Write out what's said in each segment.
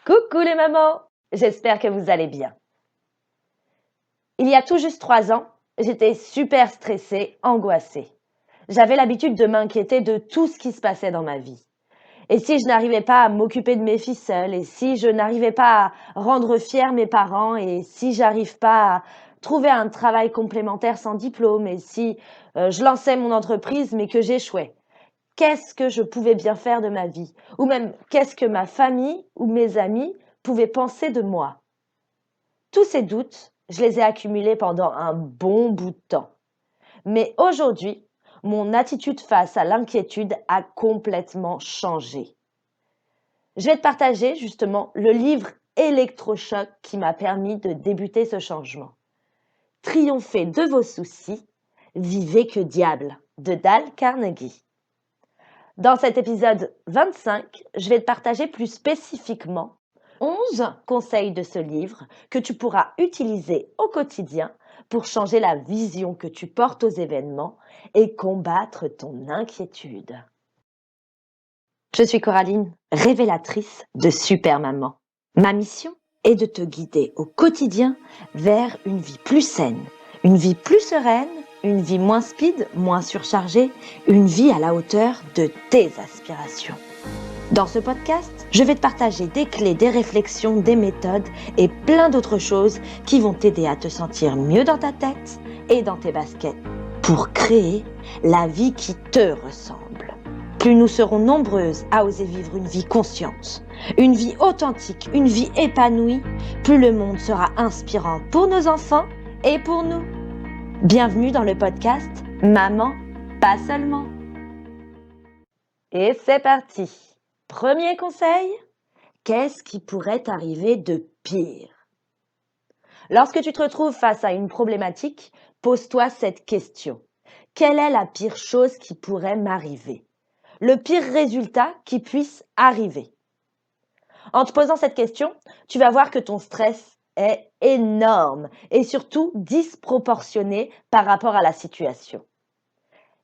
Coucou les mamans, j'espère que vous allez bien. Il y a tout juste 3 ans, j'étais super stressée, angoissée. J'avais l'habitude de m'inquiéter de tout ce qui se passait dans ma vie. Et si je n'arrivais pas à m'occuper de mes filles seules, et si je n'arrivais pas à rendre fiers mes parents, et si j'arrive pas à trouver un travail complémentaire sans diplôme, et si je lançais mon entreprise mais que j'échouais, qu'est-ce que je pouvais bien faire de ma vie? Ou même qu'est-ce que ma famille ou mes amis pouvaient penser de moi? Tous ces doutes, je les ai accumulés pendant un bon bout de temps. Mais aujourd'hui, mon attitude face à l'inquiétude a complètement changé. Je vais te partager justement le livre Électrochoc qui m'a permis de débuter ce changement. Triomphez de vos soucis, vivez que diable de Dale Carnegie. Dans cet épisode 25, je vais te partager plus spécifiquement 11 conseils de ce livre que tu pourras utiliser au quotidien pour changer la vision que tu portes aux événements et combattre ton inquiétude. Je suis Coraline, révélatrice de Super Maman. Ma mission est de te guider au quotidien vers une vie plus saine, une vie plus sereine, une vie moins speed, moins surchargée, une vie à la hauteur de tes aspirations. Dans ce podcast, je vais te partager des clés, des réflexions, des méthodes et plein d'autres choses qui vont t'aider à te sentir mieux dans ta tête et dans tes baskets pour créer la vie qui te ressemble. Plus nous serons nombreuses à oser vivre une vie consciente, une vie authentique, une vie épanouie, plus le monde sera inspirant pour nos enfants et pour nous. Bienvenue dans le podcast Maman, pas seulement. Et c'est parti. Premier conseil, qu'est-ce qui pourrait t'arriver de pire? Lorsque tu te retrouves face à une problématique, pose-toi cette question. Quelle est la pire chose qui pourrait m'arriver? Le pire résultat qui puisse arriver? En te posant cette question, tu vas voir que ton stress est énorme et surtout disproportionné par rapport à la situation.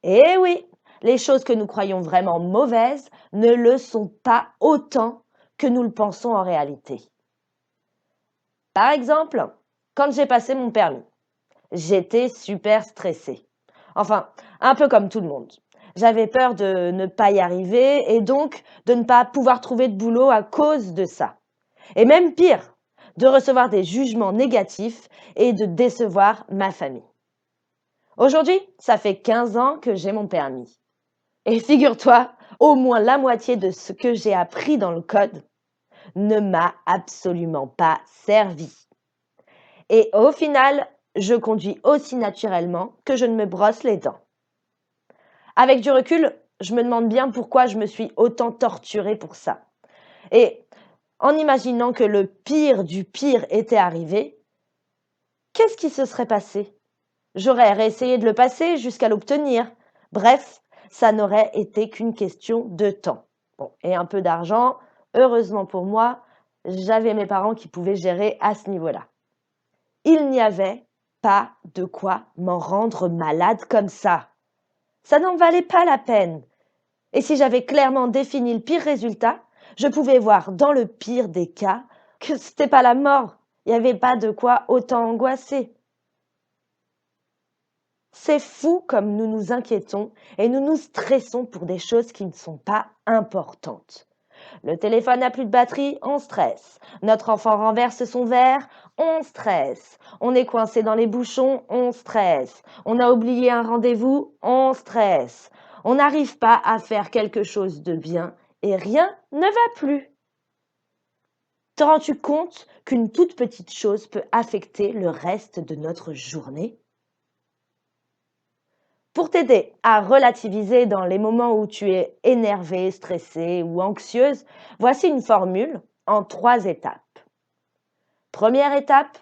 Eh oui, les choses que nous croyons vraiment mauvaises ne le sont pas autant que nous le pensons en réalité. Par exemple, quand j'ai passé mon permis, j'étais super stressée. Enfin, un peu comme tout le monde. J'avais peur de ne pas y arriver et donc de ne pas pouvoir trouver de boulot à cause de ça. Et même pire, de recevoir des jugements négatifs et de décevoir ma famille. Aujourd'hui, ça fait 15 ans que j'ai mon permis. Et figure-toi, au moins la moitié de ce que j'ai appris dans le code ne m'a absolument pas servi. Et au final, je conduis aussi naturellement que je ne me brosse les dents. Avec du recul, je me demande bien pourquoi je me suis autant torturée pour ça. Et en imaginant que le pire du pire était arrivé, qu'est-ce qui se serait passé? J'aurais réessayé de le passer jusqu'à l'obtenir. Bref, ça n'aurait été qu'une question de temps. Bon, et un peu d'argent. Heureusement pour moi, j'avais mes parents qui pouvaient gérer à ce niveau-là. Il n'y avait pas de quoi m'en rendre malade comme ça. Ça n'en valait pas la peine. Et si j'avais clairement défini le pire résultat, je pouvais voir dans le pire des cas que c'était pas la mort. Il n'y avait pas de quoi autant angoisser. C'est fou comme nous nous inquiétons et nous nous stressons pour des choses qui ne sont pas importantes. Le téléphone n'a plus de batterie, on stresse. Notre enfant renverse son verre, on stresse. On est coincé dans les bouchons, on stresse. On a oublié un rendez-vous, on stresse. On n'arrive pas à faire quelque chose de bien et rien ne va plus. Te rends-tu compte qu'une toute petite chose peut affecter le reste de notre journée? Pour t'aider à relativiser dans les moments où tu es énervée, stressée ou anxieuse, voici une formule en 3 étapes. Première étape,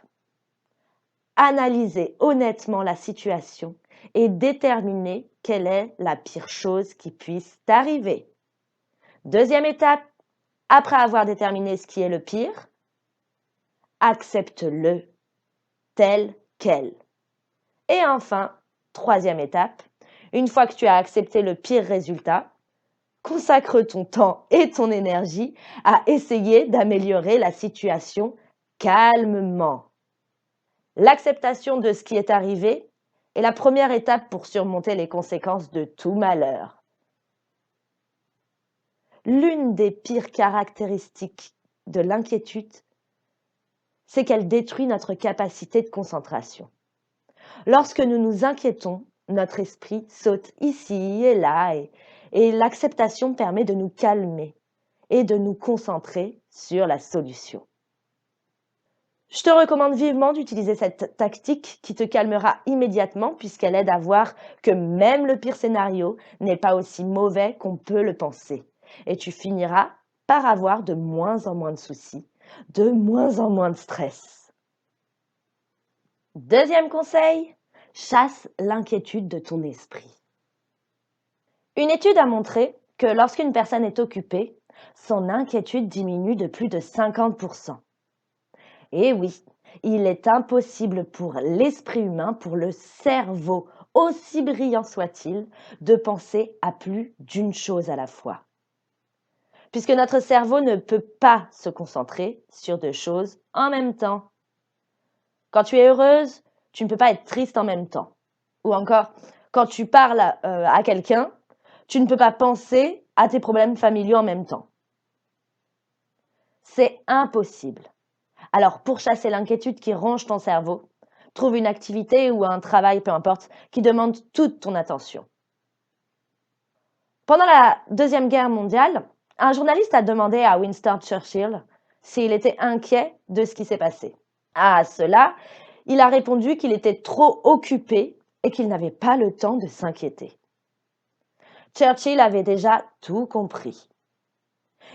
analyser honnêtement la situation et déterminer quelle est la pire chose qui puisse t'arriver. Deuxième étape, après avoir déterminé ce qui est le pire, accepte-le tel quel. Et enfin, troisième étape, une fois que tu as accepté le pire résultat, Consacre ton temps et ton énergie à essayer d'améliorer la situation calmement. L'acceptation de ce qui est arrivé est la première étape pour surmonter les conséquences de tout malheur. L'une des pires caractéristiques de l'inquiétude, c'est qu'elle détruit notre capacité de concentration. Lorsque nous nous inquiétons, notre esprit saute ici et là et l'acceptation permet de nous calmer et de nous concentrer sur la solution. Je te recommande vivement d'utiliser cette tactique qui te calmera immédiatement puisqu'elle aide à voir que même le pire scénario n'est pas aussi mauvais qu'on peut le penser. Et tu finiras par avoir de moins en moins de soucis, de moins en moins de stress. Deuxième conseil, chasse l'inquiétude de ton esprit. Une étude a montré que lorsqu'une personne est occupée, son inquiétude diminue de plus de 50%. Et oui, il est impossible pour l'esprit humain, pour le cerveau, aussi brillant soit-il, de penser à plus d'une chose à la fois. Puisque notre cerveau ne peut pas se concentrer sur deux choses en même temps. Quand tu es heureuse, tu ne peux pas être triste en même temps. Ou encore, quand tu parles à quelqu'un, tu ne peux pas penser à tes problèmes familiaux en même temps. C'est impossible. Alors, pour chasser l'inquiétude qui ronge ton cerveau, trouve une activité ou un travail, peu importe, qui demande toute ton attention. Pendant la Deuxième Guerre mondiale, un journaliste a demandé à Winston Churchill s'il était inquiet de ce qui s'est passé. À cela, il a répondu qu'il était trop occupé et qu'il n'avait pas le temps de s'inquiéter. Churchill avait déjà tout compris.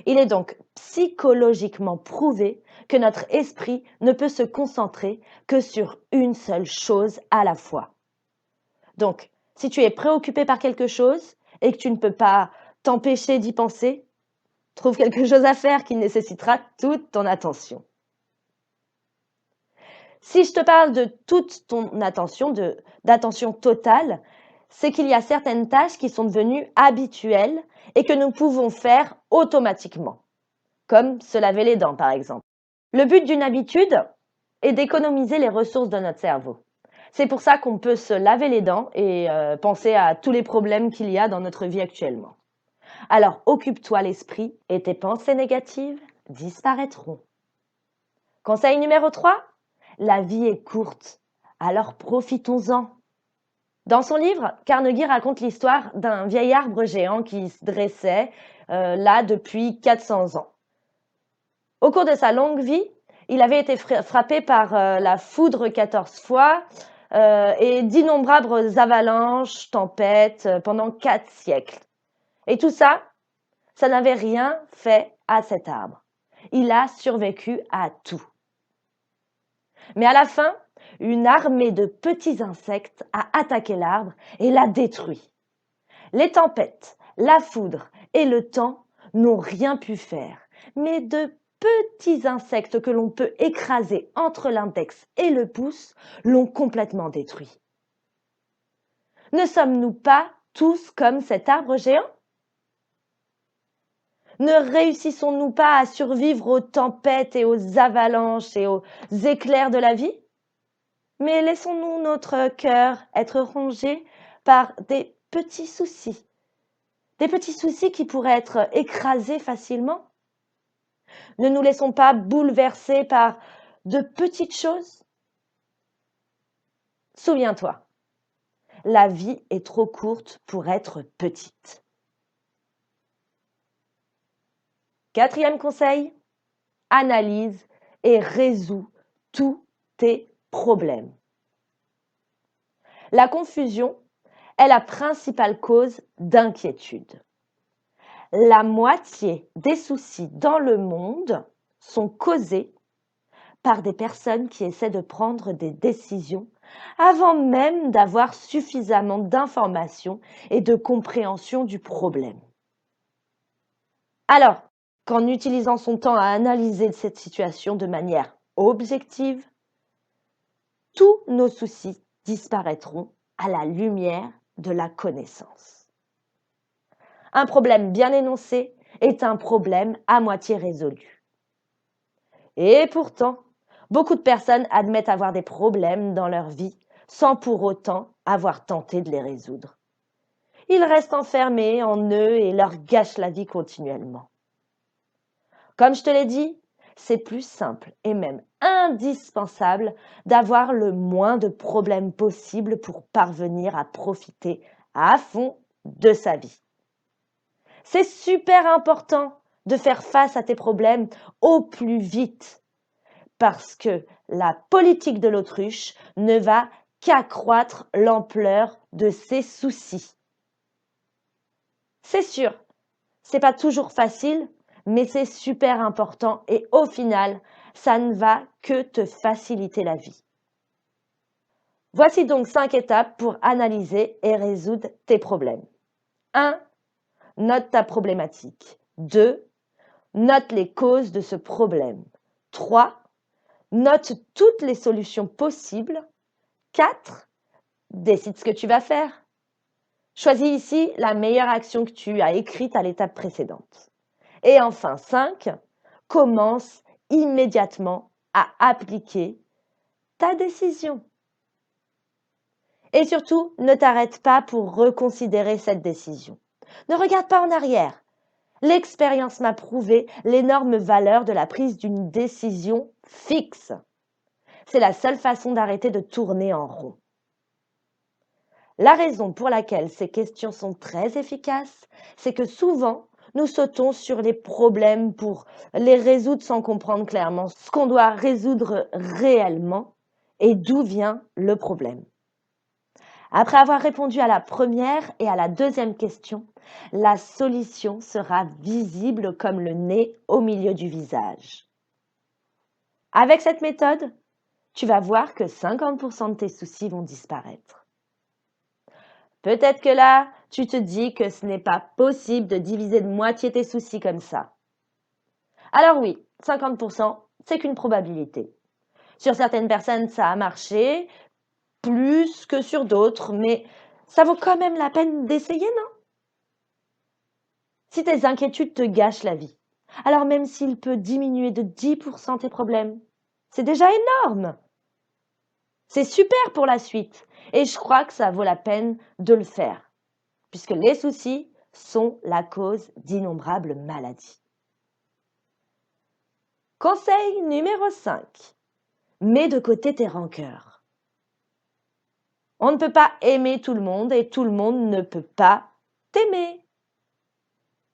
Il est donc psychologiquement prouvé que notre esprit ne peut se concentrer que sur une seule chose à la fois. Donc, si tu es préoccupé par quelque chose et que tu ne peux pas t'empêcher d'y penser, trouve quelque chose à faire qui nécessitera toute ton attention. Si je te parle de toute ton attention, d'attention totale, c'est qu'il y a certaines tâches qui sont devenues habituelles et que nous pouvons faire automatiquement, comme se laver les dents par exemple. Le but d'une habitude est d'économiser les ressources de notre cerveau. C'est pour ça qu'on peut se laver les dents et penser à tous les problèmes qu'il y a dans notre vie actuellement. Alors occupe-toi l'esprit et tes pensées négatives disparaîtront. Conseil numéro 3, la vie est courte, alors profitons-en. Dans son livre, Carnegie raconte l'histoire d'un vieil arbre géant qui se dressait là depuis 400 ans. Au cours de sa longue vie, il avait été frappé par la foudre 14 fois et d'innombrables avalanches, tempêtes pendant 4 siècles. Et tout ça, ça n'avait rien fait à cet arbre. Il a survécu à tout. Mais à la fin, une armée de petits insectes a attaqué l'arbre et l'a détruit. Les tempêtes, la foudre et le temps n'ont rien pu faire, mais de petits insectes que l'on peut écraser entre l'index et le pouce l'ont complètement détruit. Ne sommes-nous pas tous comme cet arbre géant? Ne réussissons-nous pas à survivre aux tempêtes et aux avalanches et aux éclairs de la vie? Mais laissons-nous notre cœur être rongé par des petits soucis qui pourraient être écrasés facilement? Ne nous laissons pas bouleverser par de petites choses? Souviens-toi, la vie est trop courte pour être petite. Quatrième conseil, analyse et résous tous tes problèmes. La confusion est la principale cause d'inquiétude. La moitié des soucis dans le monde sont causés par des personnes qui essaient de prendre des décisions avant même d'avoir suffisamment d'informations et de compréhension du problème. Alors, qu'en utilisant son temps à analyser cette situation de manière objective, tous nos soucis disparaîtront à la lumière de la connaissance. Un problème bien énoncé est un problème à moitié résolu. Et pourtant, beaucoup de personnes admettent avoir des problèmes dans leur vie sans pour autant avoir tenté de les résoudre. Ils restent enfermés en eux et leur gâchent la vie continuellement. Comme je te l'ai dit, c'est plus simple et même indispensable d'avoir le moins de problèmes possible pour parvenir à profiter à fond de sa vie. C'est super important de faire face à tes problèmes au plus vite parce que la politique de l'autruche ne va qu'accroître l'ampleur de ses soucis. C'est sûr, c'est pas toujours facile, mais c'est super important et au final, ça ne va que te faciliter la vie. Voici donc 5 étapes pour analyser et résoudre tes problèmes. 1. Note ta problématique. 2. Note les causes de ce problème. 3. Note toutes les solutions possibles. 4. Décide ce que tu vas faire. Choisis ici la meilleure action que tu as écrite à l'étape précédente. Et enfin, 5. Commence immédiatement à appliquer ta décision. Et surtout, ne t'arrête pas pour reconsidérer cette décision. Ne regarde pas en arrière. L'expérience m'a prouvé l'énorme valeur de la prise d'une décision fixe. C'est la seule façon d'arrêter de tourner en rond. La raison pour laquelle ces questions sont très efficaces, c'est que souvent, nous sautons sur les problèmes pour les résoudre sans comprendre clairement ce qu'on doit résoudre réellement et d'où vient le problème. Après avoir répondu à la première et à la deuxième question, la solution sera visible comme le nez au milieu du visage. Avec cette méthode, tu vas voir que 50% de tes soucis vont disparaître. Peut-être que là, tu te dis que ce n'est pas possible de diviser de moitié tes soucis comme ça. Alors oui, 50%, c'est qu'une probabilité. Sur certaines personnes, ça a marché, plus que sur d'autres, mais ça vaut quand même la peine d'essayer, non? Si tes inquiétudes te gâchent la vie, alors même s'il peut diminuer de 10% tes problèmes, c'est déjà énorme. C'est super pour la suite et je crois que ça vaut la peine de le faire, puisque les soucis sont la cause d'innombrables maladies. Conseil numéro 5. Mets de côté tes rancœurs. On ne peut pas aimer tout le monde et tout le monde ne peut pas t'aimer.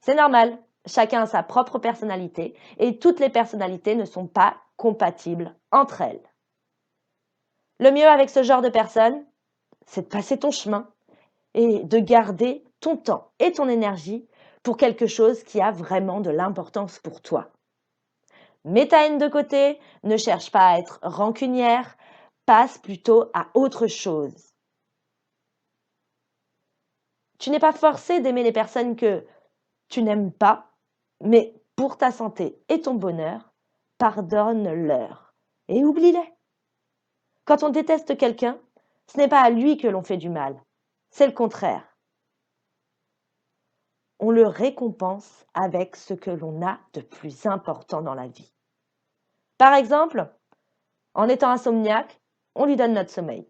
C'est normal, chacun a sa propre personnalité et toutes les personnalités ne sont pas compatibles entre elles. Le mieux avec ce genre de personnes, c'est de passer ton chemin et de garder ton temps et ton énergie pour quelque chose qui a vraiment de l'importance pour toi. Mets ta haine de côté, ne cherche pas à être rancunière, passe plutôt à autre chose. Tu n'es pas forcé d'aimer les personnes que tu n'aimes pas, mais pour ta santé et ton bonheur, pardonne-leur et oublie-les. Quand on déteste quelqu'un, ce n'est pas à lui que l'on fait du mal, c'est le contraire. On le récompense avec ce que l'on a de plus important dans la vie. Par exemple, en étant insomniaque, on lui donne notre sommeil.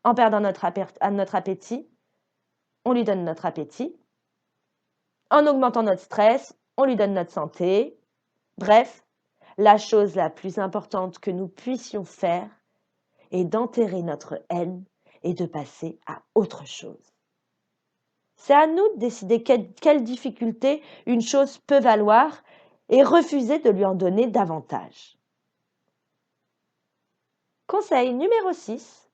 En perdant notre appétit, on lui donne notre appétit. En augmentant notre stress, on lui donne notre santé. Bref, la chose la plus importante que nous puissions faire est d'enterrer notre haine et de passer à autre chose. C'est à nous de décider quelle difficulté une chose peut valoir et refuser de lui en donner davantage. Conseil numéro 6.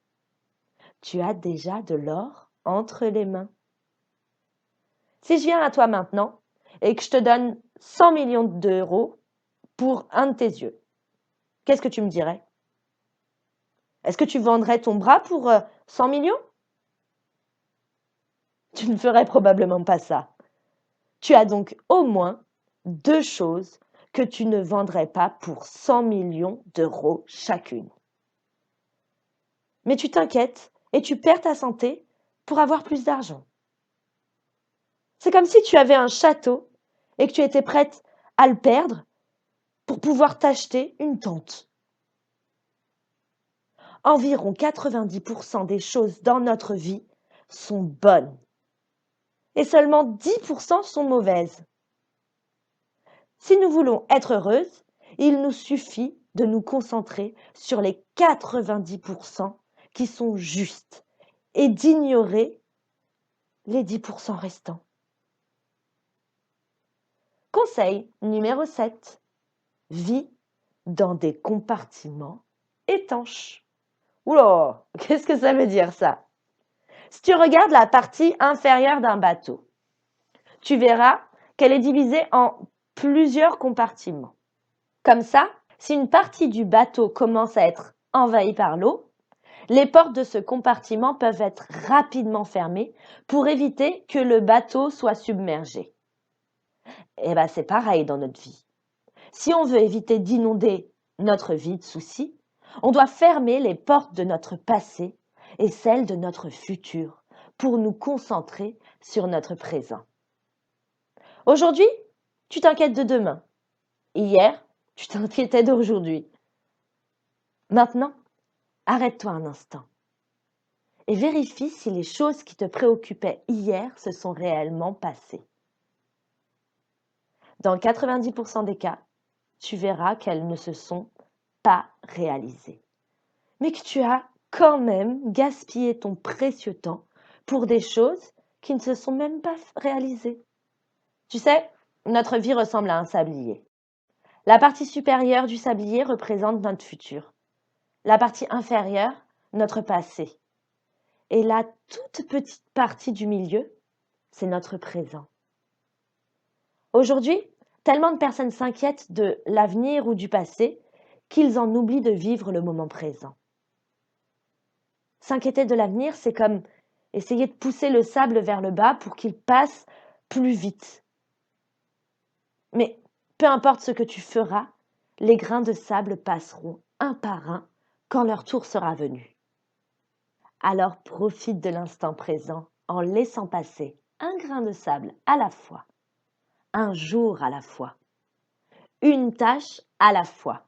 Tu as déjà de l'or entre les mains. Si je viens à toi maintenant et que je te donne 100 millions d'euros pour un de tes yeux, qu'est-ce que tu me dirais? Est-ce que tu vendrais ton bras pour 100 millions? Tu ne ferais probablement pas ça. Tu as donc au moins 2 choses que tu ne vendrais pas pour 100 millions d'euros chacune. Mais tu t'inquiètes et tu perds ta santé pour avoir plus d'argent. C'est comme si tu avais un château et que tu étais prête à le perdre pour pouvoir t'acheter une tente. Environ 90% des choses dans notre vie sont bonnes et seulement 10% sont mauvaises. Si nous voulons être heureuses, il nous suffit de nous concentrer sur les 90% qui sont justes et d'ignorer les 10% restants. Conseil numéro 7. Vis dans des compartiments étanches. Oula, qu'est-ce que ça veut dire ça? Si tu regardes la partie inférieure d'un bateau, tu verras qu'elle est divisée en plusieurs compartiments. Comme ça, si une partie du bateau commence à être envahie par l'eau, les portes de ce compartiment peuvent être rapidement fermées pour éviter que le bateau soit submergé. Et bien, c'est pareil dans notre vie. Si on veut éviter d'inonder notre vie de soucis, on doit fermer les portes de notre passé et celles de notre futur pour nous concentrer sur notre présent. Aujourd'hui, tu t'inquiètes de demain. Hier, tu t'inquiétais d'aujourd'hui. Maintenant, arrête-toi un instant et vérifie si les choses qui te préoccupaient hier se sont réellement passées. Dans 90% des cas, tu verras qu'elles ne se sont pas réalisées, mais que tu as quand même gaspillé ton précieux temps pour des choses qui ne se sont même pas réalisées. Tu sais, notre vie ressemble à un sablier. La partie supérieure du sablier représente notre futur. La partie inférieure, notre passé. Et la toute petite partie du milieu, c'est notre présent. Aujourd'hui, tellement de personnes s'inquiètent de l'avenir ou du passé qu'ils en oublient de vivre le moment présent. S'inquiéter de l'avenir, c'est comme essayer de pousser le sable vers le bas pour qu'il passe plus vite. Mais peu importe ce que tu feras, les grains de sable passeront un par un quand leur tour sera venu. Alors profite de l'instant présent en laissant passer un grain de sable à la fois, un jour à la fois, une tâche à la fois.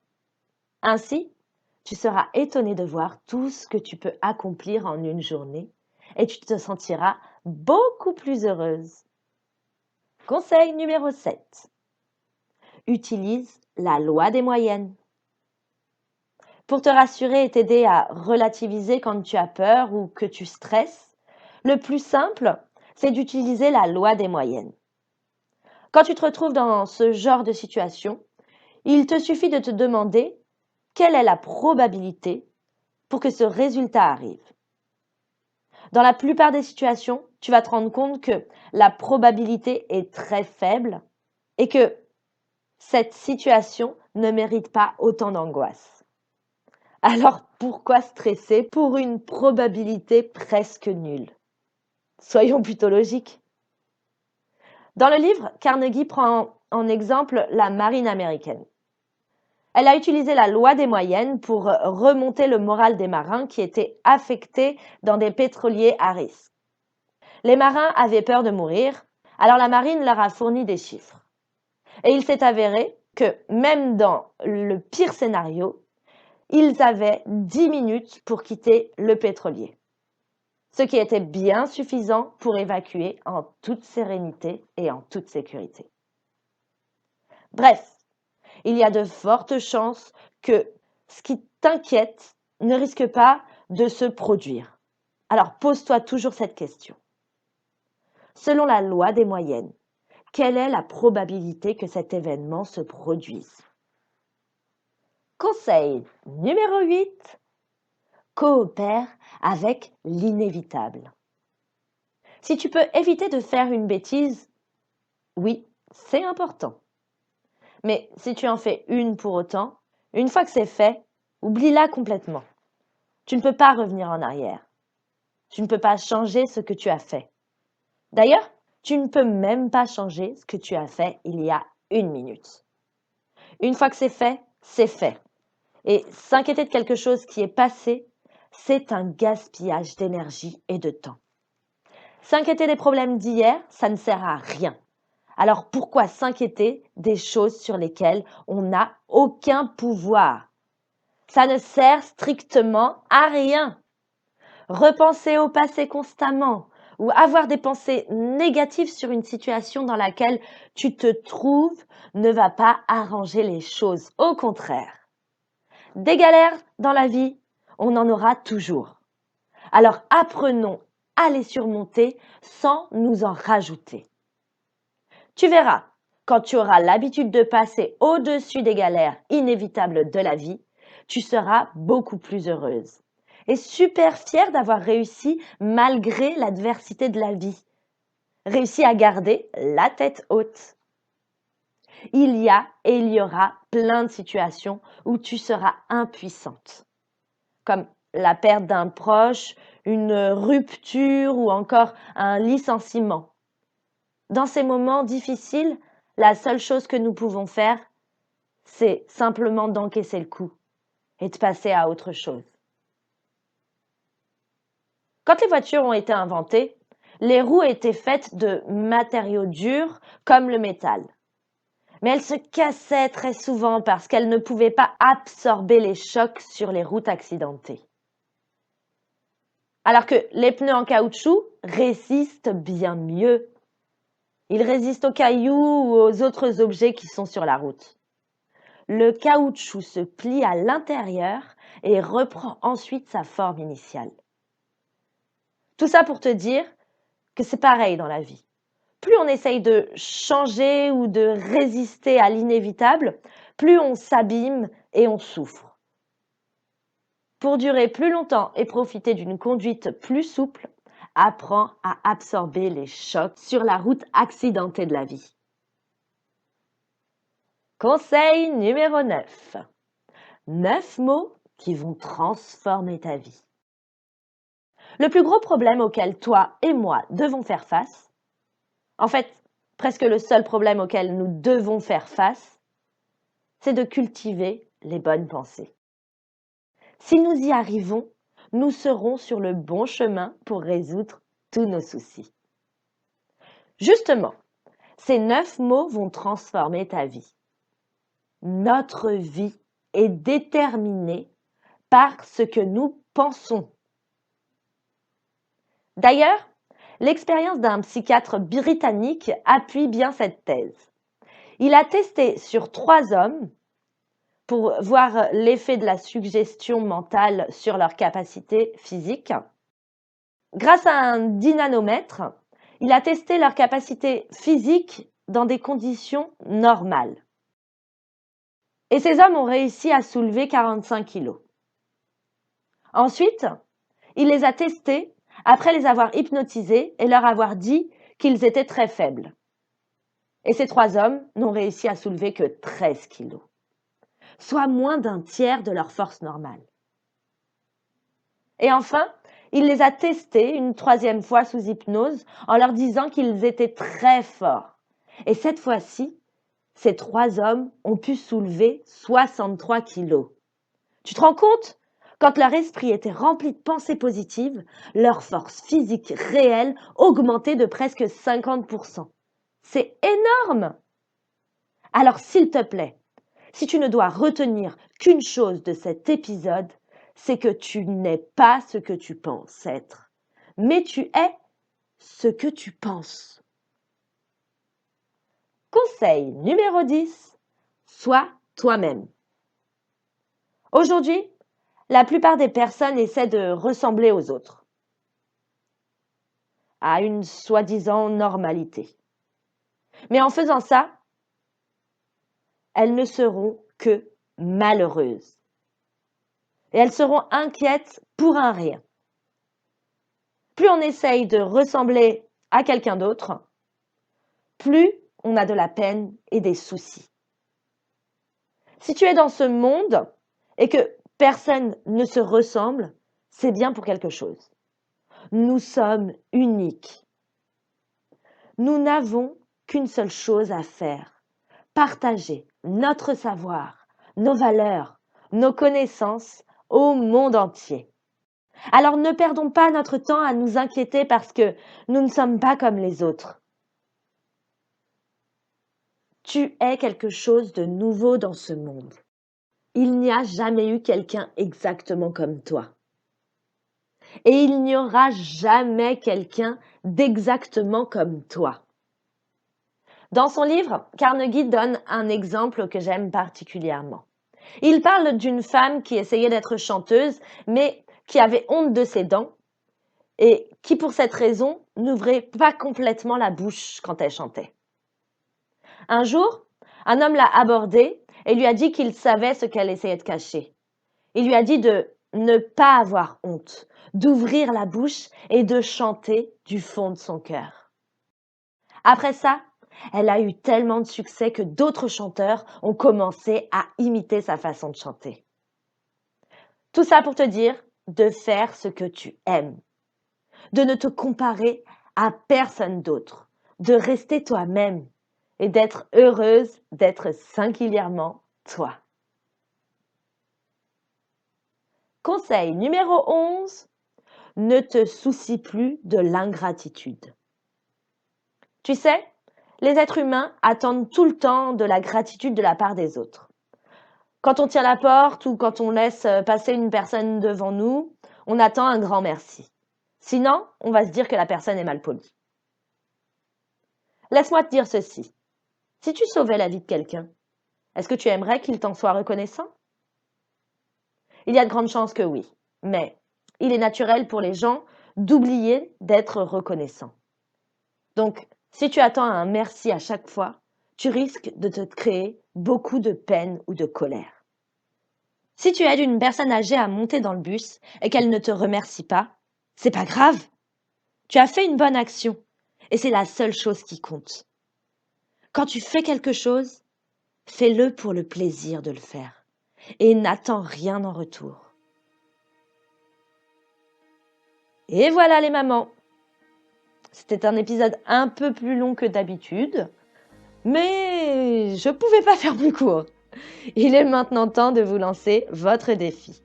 Ainsi, tu seras étonné de voir tout ce que tu peux accomplir en une journée et tu te sentiras beaucoup plus heureuse. Conseil numéro 7. Utilise la loi des moyennes. Pour te rassurer et t'aider à relativiser quand tu as peur ou que tu stresses, le plus simple, c'est d'utiliser la loi des moyennes. Quand tu te retrouves dans ce genre de situation, il te suffit de te demander quelle est la probabilité pour que ce résultat arrive. Dans la plupart des situations, tu vas te rendre compte que la probabilité est très faible et que cette situation ne mérite pas autant d'angoisse. Alors pourquoi stresser pour une probabilité presque nulle? Soyons plutôt logiques. Dans le livre, Carnegie prend en exemple la marine américaine. Elle a utilisé la loi des moyennes pour remonter le moral des marins qui étaient affectés dans des pétroliers à risque. Les marins avaient peur de mourir, alors la marine leur a fourni des chiffres. Et il s'est avéré que même dans le pire scénario, ils avaient 10 minutes pour quitter le pétrolier, ce qui était bien suffisant pour évacuer en toute sérénité et en toute sécurité. Bref, il y a de fortes chances que ce qui t'inquiète ne risque pas de se produire. Alors pose-toi toujours cette question. Selon la loi des moyennes, quelle est la probabilité que cet événement se produise? Conseil numéro 8. Coopère avec l'inévitable. Si tu peux éviter de faire une bêtise, oui, c'est important. Mais si tu en fais une pour autant, une fois que c'est fait, oublie-la complètement. Tu ne peux pas revenir en arrière. Tu ne peux pas changer ce que tu as fait. D'ailleurs, tu ne peux même pas changer ce que tu as fait il y a 1 minute. Une fois que c'est fait, c'est fait. Et s'inquiéter de quelque chose qui est passé, c'est un gaspillage d'énergie et de temps. S'inquiéter des problèmes d'hier, ça ne sert à rien. Alors pourquoi s'inquiéter des choses sur lesquelles on n'a aucun pouvoir? Ça ne sert strictement à rien. Repenser au passé constamment ou avoir des pensées négatives sur une situation dans laquelle tu te trouves ne va pas arranger les choses. Au contraire, des galères dans la vie, on en aura toujours. Alors apprenons à les surmonter sans nous en rajouter. Tu verras, quand tu auras l'habitude de passer au-dessus des galères inévitables de la vie, tu seras beaucoup plus heureuse et super fière d'avoir réussi malgré l'adversité de la vie, réussi à garder la tête haute. Il y a et il y aura plein de situations où tu seras impuissante, comme la perte d'un proche, une rupture ou encore un licenciement. Dans ces moments difficiles, la seule chose que nous pouvons faire, c'est simplement d'encaisser le coup et de passer à autre chose. Quand les voitures ont été inventées, les roues étaient faites de matériaux durs comme le métal. Mais elles se cassaient très souvent parce qu'elles ne pouvaient pas absorber les chocs sur les routes accidentées. Alors que les pneus en caoutchouc résistent bien mieux. Ils résistent aux cailloux ou aux autres objets qui sont sur la route. Le caoutchouc se plie à l'intérieur et reprend ensuite sa forme initiale. Tout ça pour te dire que c'est pareil dans la vie. Plus on essaye de changer ou de résister à l'inévitable, plus on s'abîme et on souffre. Pour durer plus longtemps et profiter d'une conduite plus souple, apprends à absorber les chocs sur la route accidentée de la vie. Conseil numéro 9. 9 mots qui vont transformer ta vie. Le plus gros problème auquel toi et moi devons faire face, en fait, presque le seul problème auquel nous devons faire face, c'est de cultiver les bonnes pensées. Si nous y arrivons, nous serons sur le bon chemin pour résoudre tous nos soucis. Justement, ces 9 mots vont transformer ta vie. Notre vie est déterminée par ce que nous pensons. D'ailleurs, l'expérience d'un psychiatre britannique appuie bien cette thèse. Il a testé sur 3 hommes pour voir l'effet de la suggestion mentale sur leur capacité physique. Grâce à un dynanomètre, il a testé leur capacité physique dans des conditions normales. Et ces hommes ont réussi à soulever 45 kilos. Ensuite, il les a testés après les avoir hypnotisés et leur avoir dit qu'ils étaient très faibles. Et ces 3 hommes n'ont réussi à soulever que 13 kilos, soit moins d'un tiers de leur force normale. Et enfin, il les a testés une 3e fois sous hypnose en leur disant qu'ils étaient très forts. Et cette fois-ci, ces 3 hommes ont pu soulever 63 kilos. Tu te rends compte? Quand leur esprit était rempli de pensées positives, leur force physique réelle augmentait de presque 50%. C'est énorme! Alors s'il te plaît, si tu ne dois retenir qu'une chose de cet épisode, c'est que tu n'es pas ce que tu penses être, mais tu es ce que tu penses. Conseil numéro 10, sois toi-même. Aujourd'hui, la plupart des personnes essaient de ressembler aux autres, à une soi-disant normalité. Mais en faisant ça, elles ne seront que malheureuses. Et elles seront inquiètes pour un rien. Plus on essaye de ressembler à quelqu'un d'autre, plus on a de la peine et des soucis. Si tu es dans ce monde et que personne ne se ressemble, c'est bien pour quelque chose. Nous sommes uniques. Nous n'avons qu'une seule chose à faire, partager notre savoir, nos valeurs, nos connaissances au monde entier. Alors ne perdons pas notre temps à nous inquiéter parce que nous ne sommes pas comme les autres. Tu es quelque chose de nouveau dans ce monde. Il n'y a jamais eu quelqu'un exactement comme toi. Et il n'y aura jamais quelqu'un d'exactement comme toi. Dans son livre, Carnegie donne un exemple que j'aime particulièrement. Il parle d'une femme qui essayait d'être chanteuse, mais qui avait honte de ses dents et qui, pour cette raison, n'ouvrait pas complètement la bouche quand elle chantait. Un jour, un homme l'a abordée et lui a dit qu'il savait ce qu'elle essayait de cacher. Il lui a dit de ne pas avoir honte, d'ouvrir la bouche et de chanter du fond de son cœur. Après ça, elle a eu tellement de succès que d'autres chanteurs ont commencé à imiter sa façon de chanter. Tout ça pour te dire de faire ce que tu aimes, de ne te comparer à personne d'autre, de rester toi-même et d'être heureuse d'être singulièrement toi. Conseil numéro 11, ne te soucie plus de l'ingratitude. Tu sais, les êtres humains attendent tout le temps de la gratitude de la part des autres. Quand on tire la porte ou quand on laisse passer une personne devant nous, on attend un grand merci. Sinon, on va se dire que la personne est mal polie. Laisse-moi te dire ceci. Si tu sauvais la vie de quelqu'un, est-ce que tu aimerais qu'il t'en soit reconnaissant? Il y a de grandes chances que oui, mais il est naturel pour les gens d'oublier d'être reconnaissants. Donc, si tu attends un merci à chaque fois, tu risques de te créer beaucoup de peine ou de colère. Si tu aides une personne âgée à monter dans le bus et qu'elle ne te remercie pas, c'est pas grave. Tu as fait une bonne action et c'est la seule chose qui compte. Quand tu fais quelque chose, fais-le pour le plaisir de le faire et n'attends rien en retour. Et voilà les mamans. C'était un épisode un peu plus long que d'habitude, mais je ne pouvais pas faire plus court. Il est maintenant temps de vous lancer votre défi.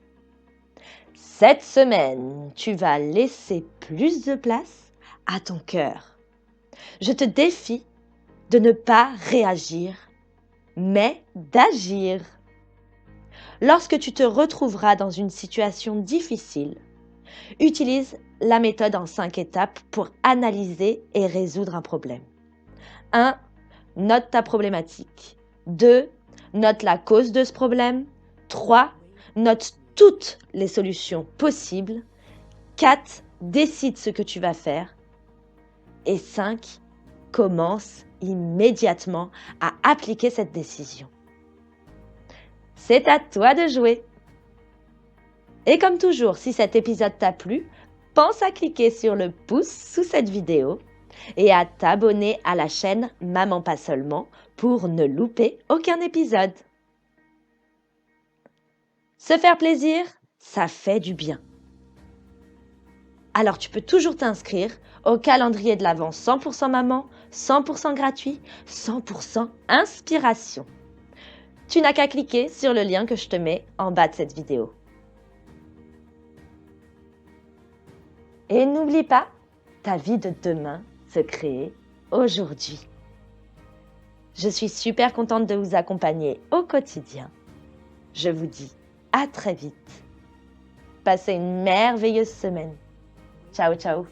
Cette semaine, tu vas laisser plus de place à ton cœur. Je te défie de ne pas réagir, mais d'agir. Lorsque tu te retrouveras dans une situation difficile, utilise la méthode en 5 étapes pour analyser et résoudre un problème. 1. Note ta problématique. 2. Note la cause de ce problème. 3. Note toutes les solutions possibles. 4. Décide ce que tu vas faire. Et 5. Commence immédiatement à appliquer cette décision. C'est à toi de jouer. Et comme toujours, si cet épisode t'a plu, pense à cliquer sur le pouce sous cette vidéo et à t'abonner à la chaîne Maman Pas Seulement pour ne louper aucun épisode. Se faire plaisir, ça fait du bien. Alors tu peux toujours t'inscrire au calendrier de l'Avent 100% maman, 100% gratuit, 100% inspiration. Tu n'as qu'à cliquer sur le lien que je te mets en bas de cette vidéo. Et n'oublie pas, ta vie de demain se crée aujourd'hui. Je suis super contente de vous accompagner au quotidien. Je vous dis à très vite. Passez une merveilleuse semaine. Ciao, ciao.